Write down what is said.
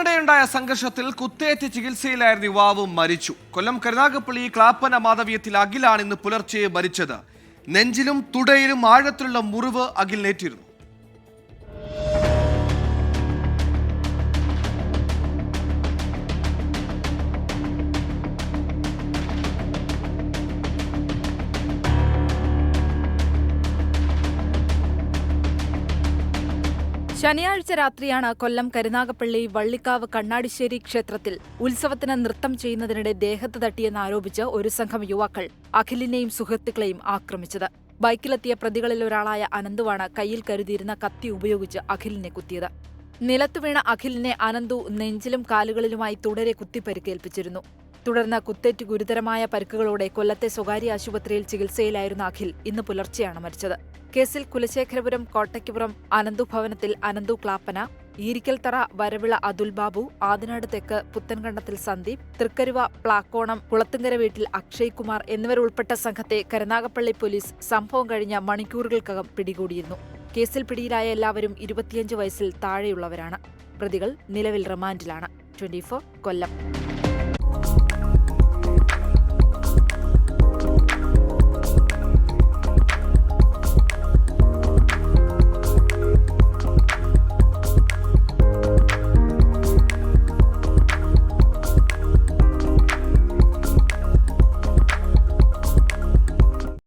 അടുത്തിടെയുണ്ടായ സംഘർഷത്തിൽ കുത്തേറ്റ് ചികിത്സയിലായിരുന്ന യുവാവ് മരിച്ചു. കൊല്ലം കരുനാഗപ്പള്ളി ക്ലാപ്പന മാധവ്യത്തിൽ അഖിലാണ് ഇന്ന് പുലർച്ചെ മരിച്ചത്. നെഞ്ചിലും തുടയിലും ആഴത്തിലുള്ള മുറിവ് അഖിലിനേറ്റിരുന്നു. ശനിയാഴ്ച രാത്രിയാണ് കൊല്ലം കരുനാഗപ്പള്ളി വള്ളിക്കാവ് കണ്ണാടിശ്ശേരി ക്ഷേത്രത്തിൽ ഉത്സവത്തിന് നൃത്തം ചെയ്യുന്നതിനിടെ ദേഹത്ത് തട്ടിയെന്നാരോപിച്ച് ഒരു സംഘം യുവാക്കൾ അഖിലിനെയും സുഹൃത്തുക്കളെയും ആക്രമിച്ചത്. ബൈക്കിലെത്തിയ പ്രതികളിൽ ഒരാളായ അനന്തുവാണ് കയ്യിൽ കരുതിയിരുന്ന കത്തി ഉപയോഗിച്ച് അഖിലിനെ കുത്തിയത്. നിലത്തു വീണ അഖിലിനെ അനന്തു നെഞ്ചിലും കാലുകളിലുമായി തുടരെ കുത്തിപ്പരിക്കേൽപ്പിച്ചിരുന്നു. തുടർന്ന് കുത്തേറ്റ് ഗുരുതരമായ പരിക്കുകളോടെ കൊല്ലത്തെ സ്വകാര്യ ആശുപത്രിയിൽ ചികിത്സയിലായിരുന്ന അഖിൽ ഇന്ന് പുലർച്ചെയാണ് മരിച്ചത്. കേസിൽ കുലശേഖരപുരം കോട്ടയ്ക്കുപുറം അനന്തു ഭവനത്തിൽ അനന്തു ക്ലാപ്പന, ഈരിക്കൽത്തറ വരവിള അതുൽ ബാബു, ആദിനാട് തെക്ക് പുത്തൻകണ്ടത്തിൽ സന്ദീപ്, തൃക്കരുവ പ്ലാക്കോണം കുളത്തുങ്കര വീട്ടിൽ അക്ഷയ് കുമാർ എന്നിവരുൾപ്പെട്ട സംഘത്തെ കരുനാഗപ്പള്ളി പോലീസ് സംഭവം കഴിഞ്ഞ മണിക്കൂറുകൾക്കകം പിടികൂടിയിരുന്നു. കേസിൽ പിടിയിലായ എല്ലാവരും 25 വയസ്സിൽ താഴെയുള്ളവരാണ്. പ്രതികൾ നിലവിൽ റിമാൻഡിലാണ്. 24 കൊല്ലം.